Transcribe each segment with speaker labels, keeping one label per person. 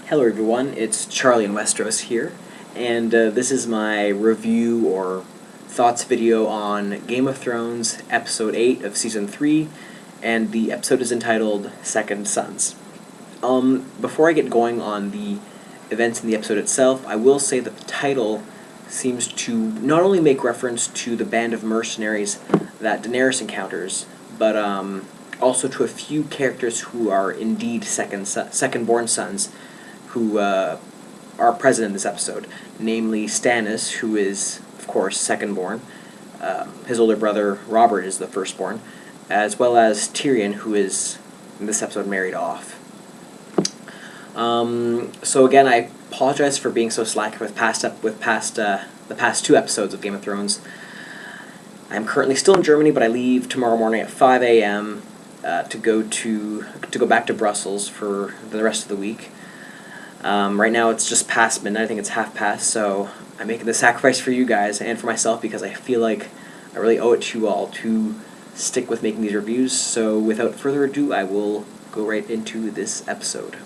Speaker 1: Hello everyone, it's Charlie in Westeros here, and this is my review or thoughts video on Game of Thrones Episode 8 of Season 3, and the episode is entitled Second Sons. Before I get going on the events in the episode itself, I will say that the title seems to not only make reference to the band of mercenaries that Daenerys encounters, but also to a few characters who are indeed second-born sons, who are present in this episode, namely Stannis, who is, of course, second-born. His older brother, Robert, is the firstborn, as well as Tyrion, who is, in this episode, married off. So again, I apologize for being so slack with the past two episodes of Game of Thrones. I'm currently still in Germany, but I leave tomorrow morning at 5 a.m. To go back to Brussels for the rest of the week. Right now it's just past midnight. I think it's half past, so I'm making the sacrifice for you guys and for myself because I feel like I really owe it to you all to stick with making these reviews. So without further ado, I will go right into this episode.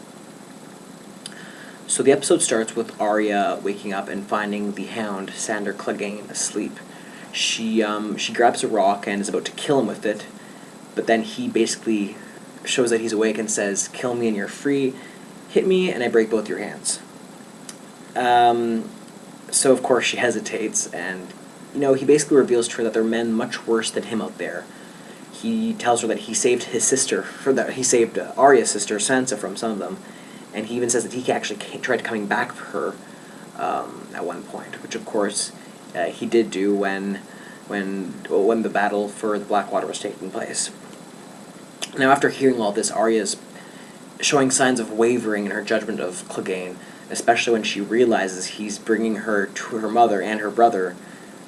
Speaker 1: So the episode starts with Arya waking up and finding the Hound, Sandor Clegane, asleep. She grabs a rock and is about to kill him with it, but then he basically shows that he's awake and says, "Kill me and you're free. Hit me and I break both your hands." So of course she hesitates, and he basically reveals to her that there are men much worse than him out there. He tells her that he saved his sister, he saved Arya's sister Sansa from some of them, and he even says that he actually tried coming back for her at one point, which of course he did do when the battle for the Blackwater was taking place. Now, after hearing all this, Arya's showing signs of wavering in her judgment of Clegane, especially when she realizes he's bringing her to her mother and her brother,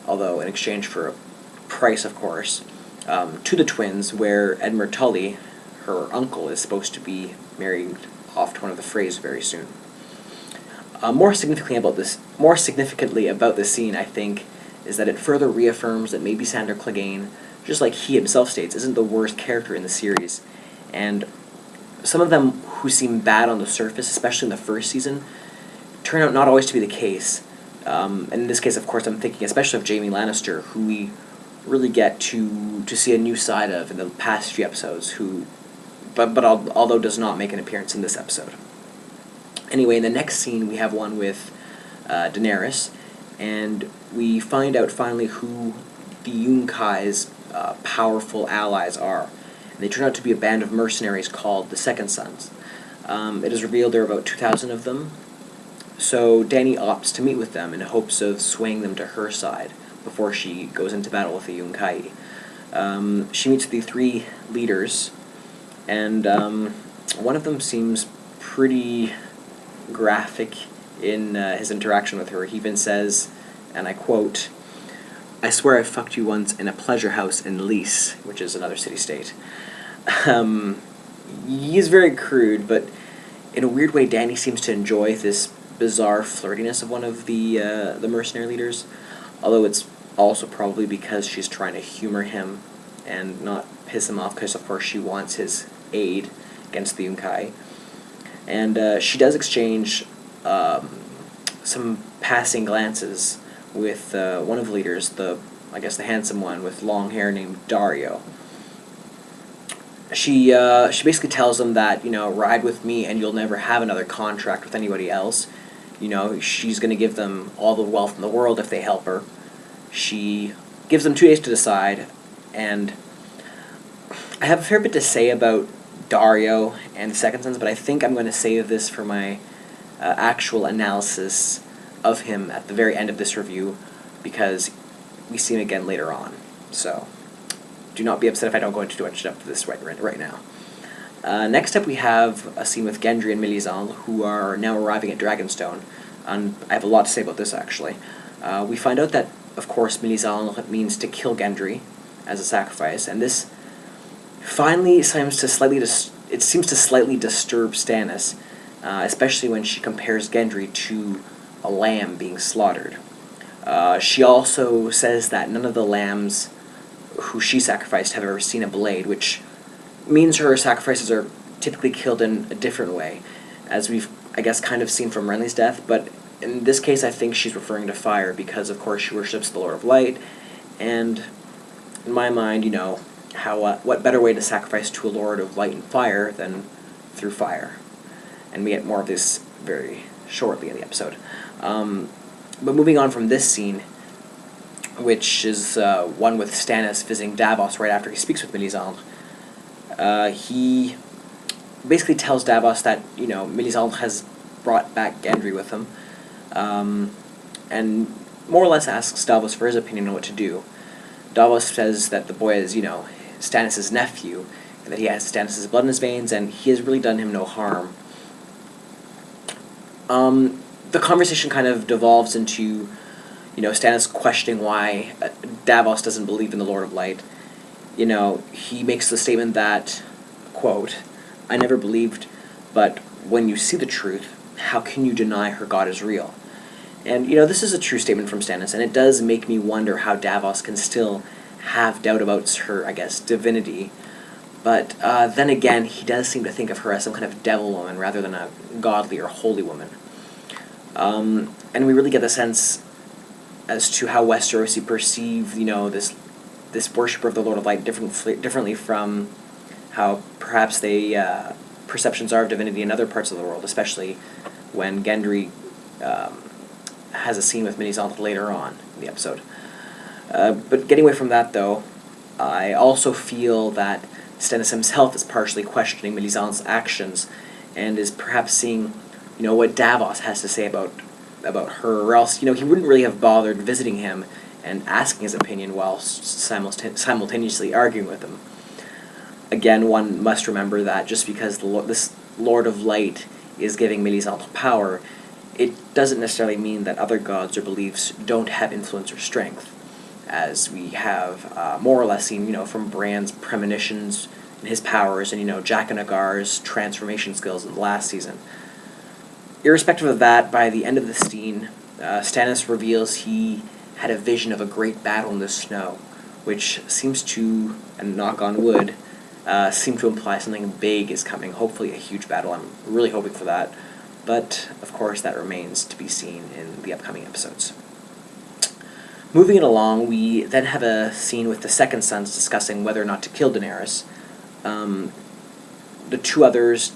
Speaker 1: although in exchange for a price, of course, to the twins, where Edmure Tully, her uncle, is supposed to be married off to one of the Freys very soon. More significantly about this scene, I think, is that it further reaffirms that maybe Sandor Clegane, just like he himself states, isn't the worst character in the series. And some of them who seem bad on the surface, especially in the first season, turn out not always to be the case. And in this case, of course, I'm thinking especially of Jaime Lannister, who we really get to see a new side of in the past few episodes, although does not make an appearance in this episode. Anyway, in the next scene, we have one with Daenerys, and we find out finally who the Yunkai's powerful allies are. And they turn out to be a band of mercenaries called the Second Sons. It is revealed there are about 2,000 of them, so Dany opts to meet with them in hopes of swaying them to her side before she goes into battle with the Yunkai. She meets the three leaders, and one of them seems pretty graphic in his interaction with her. He even says, and I quote, "I swear I fucked you once in a pleasure house in Lys," which is another city-state. He's very crude, but in a weird way, Dany seems to enjoy this bizarre flirtiness of one of the mercenary leaders, although it's also probably because she's trying to humor him and not piss him off, because of course she wants his aid against the Yunkai. And she does exchange some passing glances with one of the leaders, the handsome one with long hair named Daario. She basically tells him that, ride with me and you'll never have another contract with anybody else. She's going to give them all the wealth in the world if they help her. She gives them 2 days to decide, and I have a fair bit to say about Daario and the Second Sons, but I think I'm going to save this for my actual analysis of him at the very end of this review, because we see him again later on. So do not be upset if I don't go into too much depth of this right now. Next up, we have a scene with Gendry and Melisandre, who are now arriving at Dragonstone, and I have a lot to say about this, actually. We find out that, of course, Melisandre means to kill Gendry as a sacrifice, and this finally seems to slightly disturb Stannis, especially when she compares Gendry to a lamb being slaughtered. She also says that none of the lambs who she sacrificed have ever seen a blade, which means her sacrifices are typically killed in a different way, as we've I guess, kind of scene from Renly's death, but in this case I think she's referring to fire because, of course, she worships the Lord of Light, and in my mind, what better way to sacrifice to a Lord of Light and Fire than through fire? And we get more of this very shortly in the episode. But moving on from this scene, which is one with Stannis visiting Davos right after he speaks with Melisandre, he basically tells Davos that, Melisandre has brought back Gendry with him, and more or less asks Davos for his opinion on what to do. Davos says that the boy is, Stannis' nephew, and that he has Stannis' blood in his veins, and he has really done him no harm. The conversation kind of devolves into, Stannis questioning why Davos doesn't believe in the Lord of Light. He makes the statement that, quote, "I never believed, but when you see the truth, how can you deny her God is real?" And, this is a true statement from Stannis, and it does make me wonder how Davos can still have doubt about her, I guess, divinity. But then again, he does seem to think of her as some kind of devil woman rather than a godly or holy woman. And we really get the sense as to how Westerosi perceive, this worshipper of the Lord of Light differently from how perhaps they perceptions are of divinity in other parts of the world, especially when Gendry has a scene with Melisandre later on in the episode. But getting away from that, though, I also feel that Stannis himself is partially questioning Melisandre's actions and is perhaps seeing, what Davos has to say about her, or else, he wouldn't really have bothered visiting him and asking his opinion while simultaneously arguing with him. Again, one must remember that just because this Lord of Light is giving Melisandre power, it doesn't necessarily mean that other gods or beliefs don't have influence or strength, as we have more or less seen, from Bran's premonitions and his powers, and, Jaqen H'ghar's transformation skills in the last season. Irrespective of that, by the end of the scene, Stannis reveals he had a vision of a great battle in the snow, which seems to, and knock on wood, seem to imply something big is coming, hopefully a huge battle. I'm really hoping for that. But, of course, that remains to be seen in the upcoming episodes. Moving it along, we then have a scene with the second sons discussing whether or not to kill Daenerys. The two others,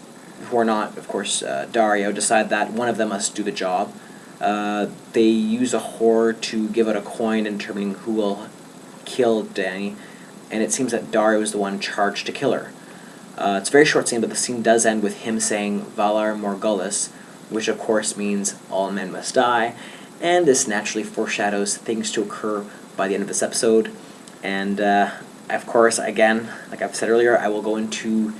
Speaker 1: who are not, of course, Daario, decide that one of them must do the job. They use a whore to give out a coin determining who will kill Dany, and it seems that Daario is the one charged to kill her. It's a very short scene, but the scene does end with him saying Valar Morghulis, which of course means all men must die, and this naturally foreshadows things to occur by the end of this episode. And of course, again, like I've said earlier, I will go into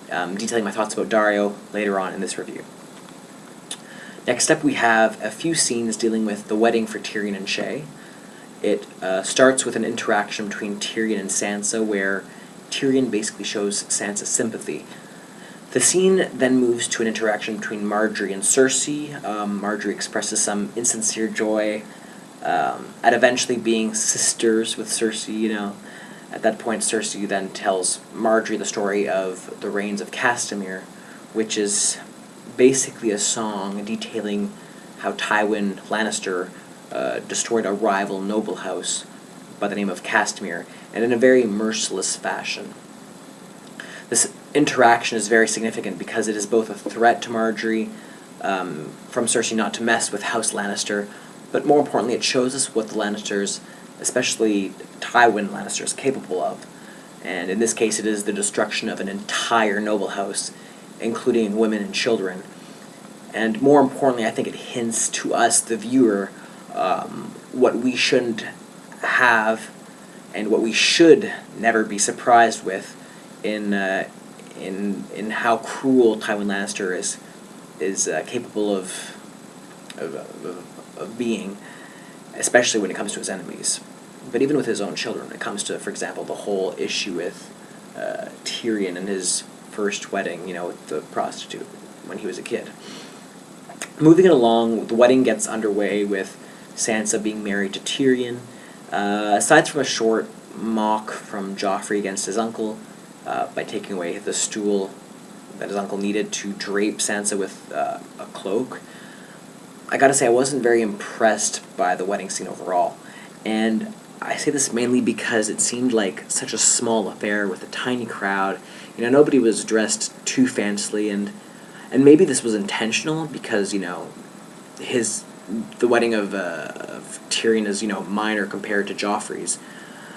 Speaker 1: detailing my thoughts about Daario later on in this review. Next up, we have a few scenes dealing with the wedding for Tyrion and Shae. It starts with an interaction between Tyrion and Sansa, where Tyrion basically shows Sansa sympathy. The scene then moves to an interaction between Margaery and Cersei. Margaery expresses some insincere joy at eventually being sisters with Cersei, At that point, Cersei then tells Margaery the story of the reigns of Castamere, which is basically a song detailing how Tywin Lannister destroyed a rival noble house by the name of Castamere, and in a very merciless fashion. This interaction is very significant because it is both a threat to Margaery from Cersei not to mess with House Lannister, but more importantly it shows us what the Lannisters, especially Tywin Lannister, is capable of. And in this case it is the destruction of an entire noble house, including women and children. And more importantly, I think it hints to us, the viewer, what we shouldn't have and what we should never be surprised with in how cruel Tywin Lannister is capable of being, especially when it comes to his enemies. But even with his own children, when it comes to, for example, the whole issue with Tyrion and his first wedding, with the prostitute when he was a kid. Moving it along, the wedding gets underway with Sansa being married to Tyrion. Aside from a short mock from Joffrey against his uncle by taking away the stool that his uncle needed to drape Sansa with a cloak. I gotta say, I wasn't very impressed by the wedding scene overall. And I say this mainly because it seemed like such a small affair with a tiny crowd. Nobody was dressed too fancily, and maybe this was intentional because, the wedding of Tyrion is, minor compared to Joffrey's.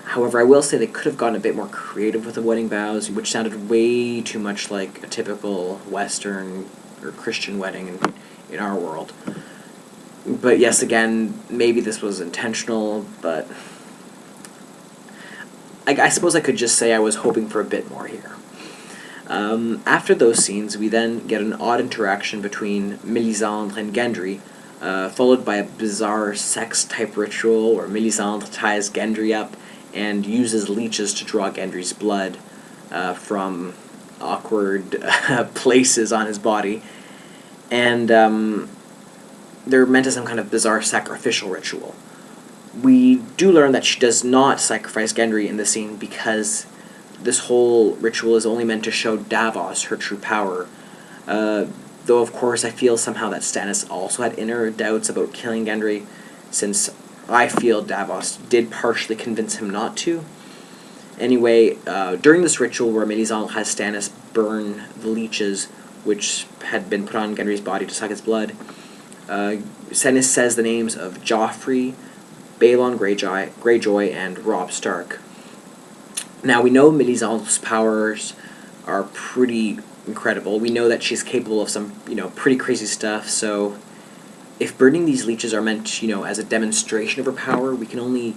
Speaker 1: However, I will say they could have gotten a bit more creative with the wedding vows, which sounded way too much like a typical Western or Christian wedding in our world. But yes, again, maybe this was intentional, but I suppose I could just say I was hoping for a bit more here. After those scenes, we then get an odd interaction between Melisandre and Gendry, followed by a bizarre sex-type ritual where Melisandre ties Gendry up and uses leeches to draw Gendry's blood from awkward places on his body. And they're meant as some kind of bizarre sacrificial ritual. We do learn that she does not sacrifice Gendry in the scene because this whole ritual is only meant to show Davos her true power. Though, of course, I feel somehow that Stannis also had inner doubts about killing Gendry, since I feel Davos did partially convince him not to. Anyway, during this ritual where Melisandre has Stannis burn the leeches which had been put on Gendry's body to suck his blood, Stannis says the names of Joffrey, Balon Greyjoy, and Robb Stark. Now, we know Melisandre's powers are pretty incredible. We know that she's capable of some, pretty crazy stuff, so if burning these leeches are meant, as a demonstration of her power, we can only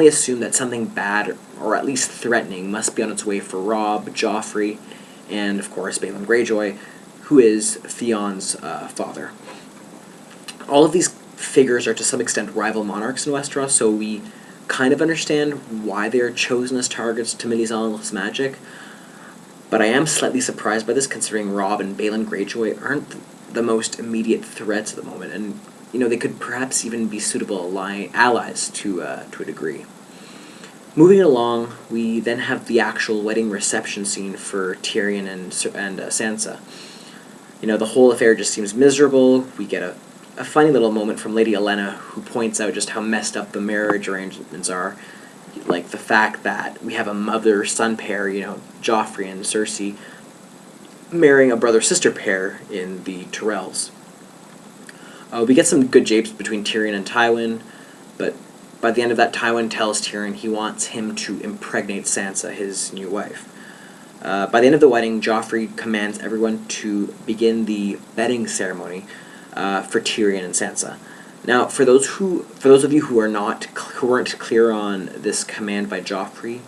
Speaker 1: assume that something bad, or at least threatening, must be on its way for Robb, Joffrey, and, of course, Balon Greyjoy, who is Theon's father. All of these figures are to some extent rival monarchs in Westeros, so we kind of understand why they are chosen as targets to Melisandre's magic, but I am slightly surprised by this, considering Robb and Balon Greyjoy aren't the most immediate threats at the moment, and they could perhaps even be suitable allies to a degree. Moving along, we then have the actual wedding reception scene for Tyrion and Sansa. The whole affair just seems miserable. We get a funny little moment from Lady Olenna, who points out just how messed up the marriage arrangements are. Like the fact that we have a mother-son pair, Joffrey and Cersei, marrying a brother-sister pair in the Tyrells. We get some good japes between Tyrion and Tywin, but by the end of that, Tywin tells Tyrion he wants him to impregnate Sansa, his new wife. By the end of the wedding, Joffrey commands everyone to begin the bedding ceremony for Tyrion and Sansa. Now, for those of you who weren't clear on this command by Joffrey,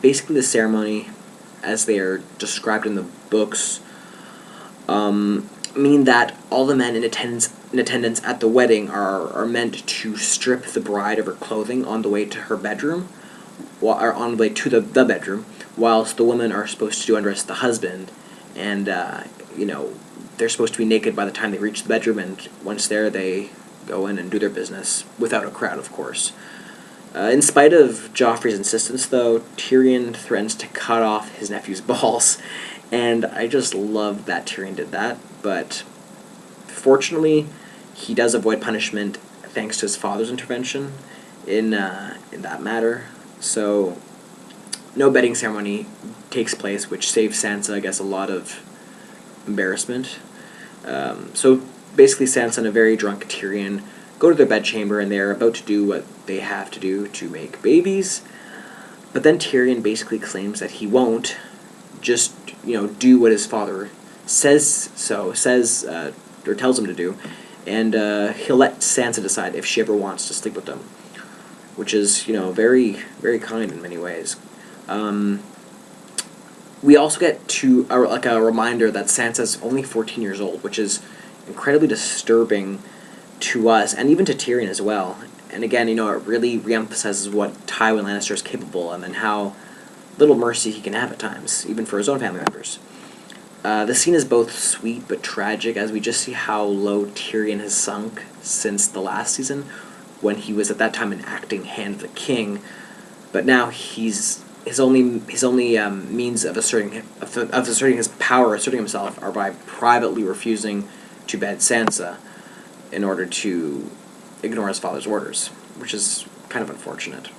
Speaker 1: basically the ceremony, as they are described in the books, mean that all the men in attendance at the wedding are meant to strip the bride of her clothing on the way to her bedroom, or on the way to the bedroom, whilst the women are supposed to undress the husband, and they're supposed to be naked by the time they reach the bedroom, and once there, they go in and do their business, without a crowd, of course. In spite of Joffrey's insistence, though, Tyrion threatens to cut off his nephew's balls, and I just love that Tyrion did that, but fortunately, he does avoid punishment thanks to his father's intervention in that matter, so no bedding ceremony takes place, which saves Sansa, I guess, a lot of embarrassment. So basically, Sansa and a very drunk Tyrion go to their bedchamber, and they're about to do what they have to do to make babies. But then Tyrion basically claims that he won't just, do what his father or tells him to do, and he'll let Sansa decide if she ever wants to sleep with them, which is, very, very kind in many ways. We also get to a reminder that Sansa's only 14 years old, which is incredibly disturbing to us, and even to Tyrion as well. And again, it really reemphasizes what Tywin Lannister is capable of, and how little mercy he can have at times, even for his own family members. The scene is both sweet but tragic, as we just see how low Tyrion has sunk since the last season, when he was at that time an acting Hand of the King, but now he's his only means of asserting his power, asserting himself, are by privately refusing to bed Sansa in order to ignore his father's orders, which is kind of unfortunate.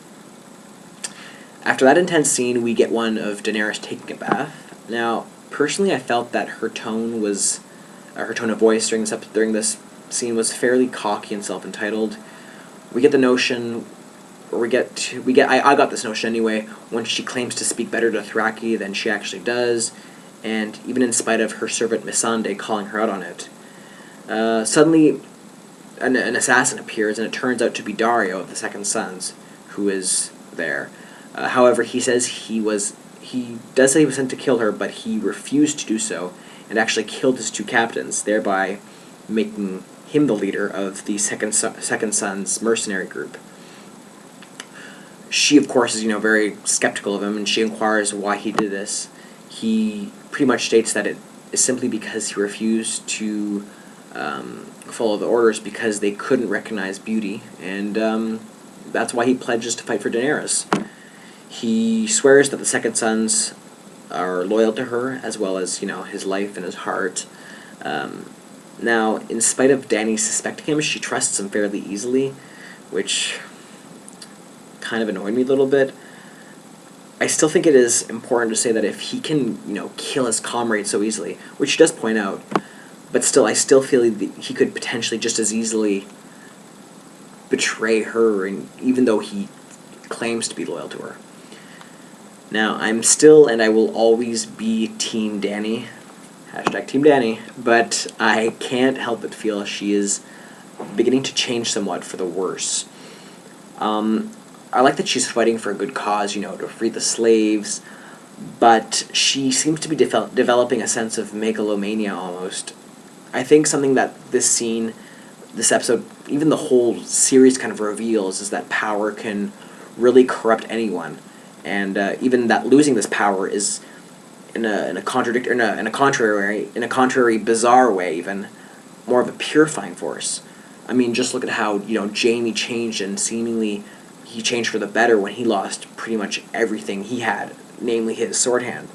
Speaker 1: After that intense scene, we get one of Daenerys taking a bath. Now, personally, I felt that her tone of voice during this scene was fairly cocky and self-entitled. We get the notion, I got this notion anyway, when she claims to speak better Dothraki than she actually does, and even in spite of her servant Melisandre calling her out on it. Suddenly, an assassin appears, and it turns out to be Daario of the Second Sons, who is there. However, he does say he was sent to kill her, but he refused to do so, and actually killed his 2 captains, thereby making him the leader of the Second Sons mercenary group. She, of course, is very skeptical of him, and she inquires why he did this. He pretty much states that it is simply because he refused to follow the orders because they couldn't recognize beauty, and that's why he pledges to fight for Daenerys. He swears that the Second Sons are loyal to her, as well as, his life and his heart. Now, in spite of Dany suspecting him, she trusts him fairly easily, which kind of annoyed me a little bit. I still think it is important to say that if he can, kill his comrade so easily, which he does point out, but still, I still feel he could potentially just as easily betray her, and even though he claims to be loyal to her. Now, I'm still, and I will always be Team Dany, #Team Dany, but I can't help but feel she is beginning to change somewhat for the worse. I like that she's fighting for a good cause, to free the slaves, but she seems to be developing a sense of megalomania almost. I think something that this episode, even the whole series kind of reveals is that power can really corrupt anyone, and even that losing this power is in a contrary, bizarre way, even more of a purifying force. I mean, just look at how Jaime changed, and seemingly he changed for the better when he lost pretty much everything he had, namely his sword hand.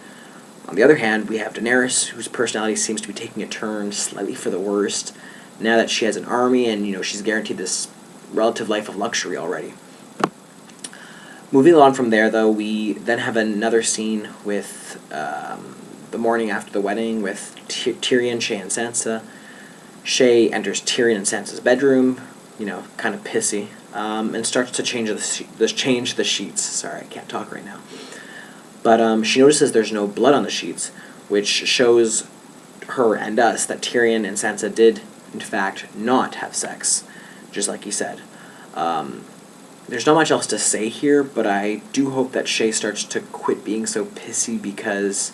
Speaker 1: On the other hand, we have Daenerys, whose personality seems to be taking a turn slightly for the worst, now that she has an army and, she's guaranteed this relative life of luxury already. Moving on from there, though, we then have another scene with the morning after the wedding with Tyrion, Shae, and Sansa. Shae enters Tyrion and Sansa's bedroom, kind of pissy, and starts to change the sheets. Sorry, I can't talk right now. But she notices there's no blood on the sheets, which shows her and us that Tyrion and Sansa did, in fact, not have sex, just like he said. There's not much else to say here, but I do hope that Shae starts to quit being so pissy, because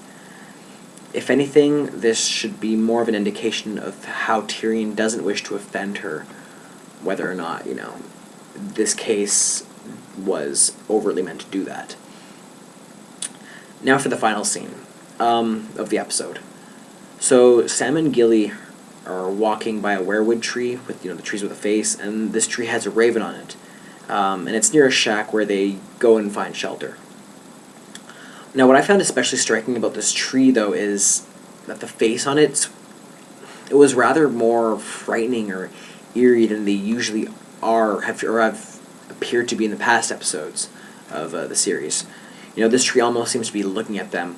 Speaker 1: if anything, this should be more of an indication of how Tyrion doesn't wish to offend her, whether or not, this case was overtly meant to do that. Now for the final scene of the episode. So Sam and Gilly are walking by a weirwood tree with, the trees with a face, and this tree has a raven on it. And it's near a shack where they go and find shelter. Now, what I found especially striking about this tree, though, is that the face on it was rather more frightening or eerie than they usually have appeared to be in the past episodes of the series. This tree almost seems to be looking at them,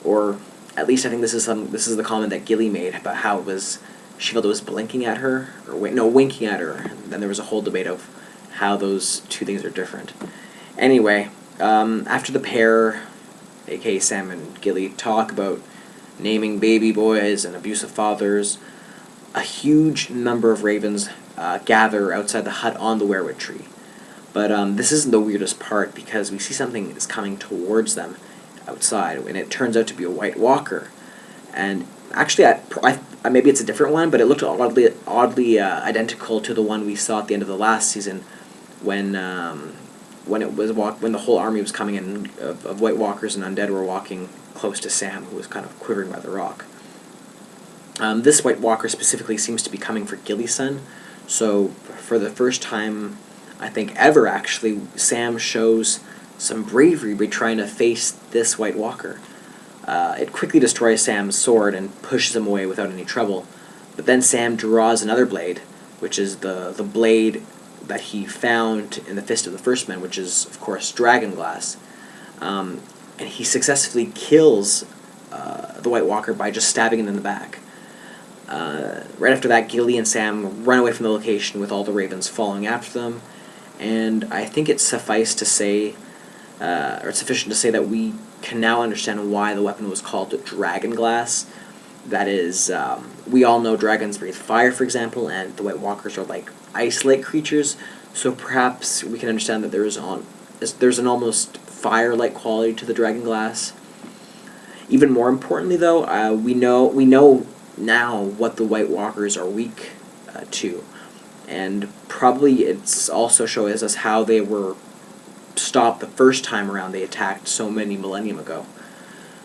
Speaker 1: or at least I think this is the comment that Gilly made about how she felt it was blinking at her, or winking at her. And then there was a whole debate of how those two things are different. Anyway, after the pair, aka Sam and Gilly, talk about naming baby boys and abusive fathers, a huge number of ravens gather outside the hut on the weirwood tree. But this isn't the weirdest part, because we see something is coming towards them outside, and it turns out to be a White Walker. And actually, maybe it's a different one, but it looked oddly identical to the one we saw at the end of the last season, when the whole army was coming in of White Walkers and undead were walking close to Sam, who was kind of quivering by the rock. This White Walker specifically seems to be coming for Gilly's son, so for the first time, I think ever actually, Sam shows some bravery by trying to face this White Walker. It quickly destroys Sam's sword and pushes him away without any trouble. But then Sam draws another blade, which is the blade that he found in the Fist of the First Men, which is, of course, dragonglass. And he successfully kills the White Walker by just stabbing him in the back. Right after that, Gilly and Sam run away from the location with all the ravens following after them. And I think it's sufficient to say that we can now understand why the weapon was called dragonglass. That is, we all know dragons breathe fire, for example, and the White Walkers are like ice-like creatures, so perhaps we can understand that there's an almost fire-like quality to the dragonglass. Even more importantly, though, we know now what the White Walkers are weak to, and probably it's also shows us how they were stopped the first time around they attacked so many millennium ago.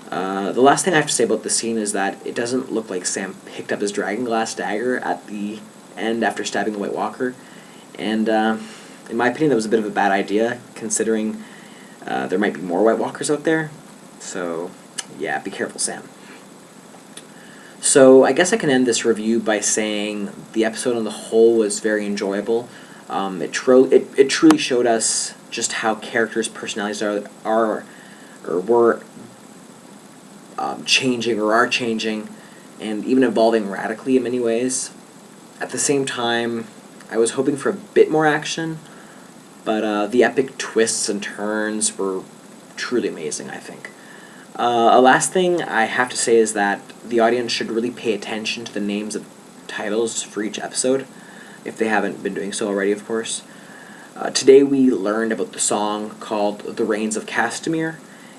Speaker 1: The last thing I have to say about this scene is that it doesn't look like Sam picked up his dragonglass dagger at the end after stabbing the White Walker, and in my opinion that was a bit of a bad idea, considering there might be more White Walkers out there. So yeah, be careful, Sam. So I guess I can end this review by saying the episode on the whole was very enjoyable. It truly showed us just how characters' personalities were changing or are changing, and even evolving radically in many ways. At the same time, I was hoping for a bit more action, but the epic twists and turns were truly amazing, I think. A last thing I have to say is that the audience should really pay attention to the names of titles for each episode, if they haven't been doing so already, of course. Today we learned about the song called The Rains of Castamere,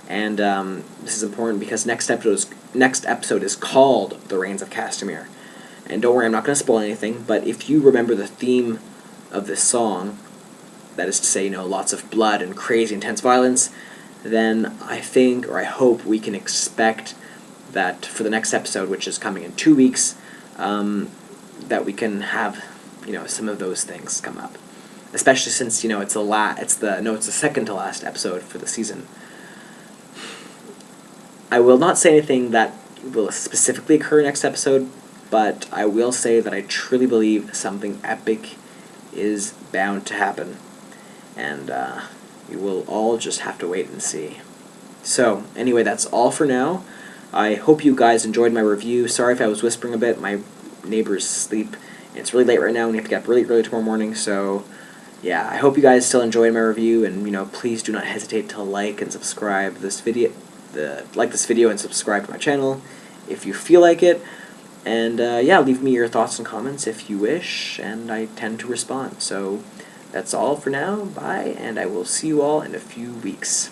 Speaker 1: and this is important because next episode is called The Rains of Castamere. And don't worry, I'm not going to spoil anything, but if you remember the theme of this song, that is to say, lots of blood and crazy intense violence, then I think, or I hope, we can expect that for the next episode, which is coming in 2 weeks, that we can have, some of those things come up. Especially since, it's the second to last episode for the season. I will not say anything that will specifically occur next episode, but I will say that I truly believe something epic is bound to happen. And you will all just have to wait and see. So, anyway, that's all for now. I hope you guys enjoyed my review. Sorry if I was whispering a bit. My neighbors sleep. It's really late right now, and we have to get up really early tomorrow morning, so yeah, I hope you guys still enjoyed my review, and please do not hesitate to like and subscribe this video. Like this video and subscribe to my channel if you feel like it. And yeah, leave me your thoughts and comments if you wish, and I tend to respond. So that's all for now. Bye, and I will see you all in a few weeks.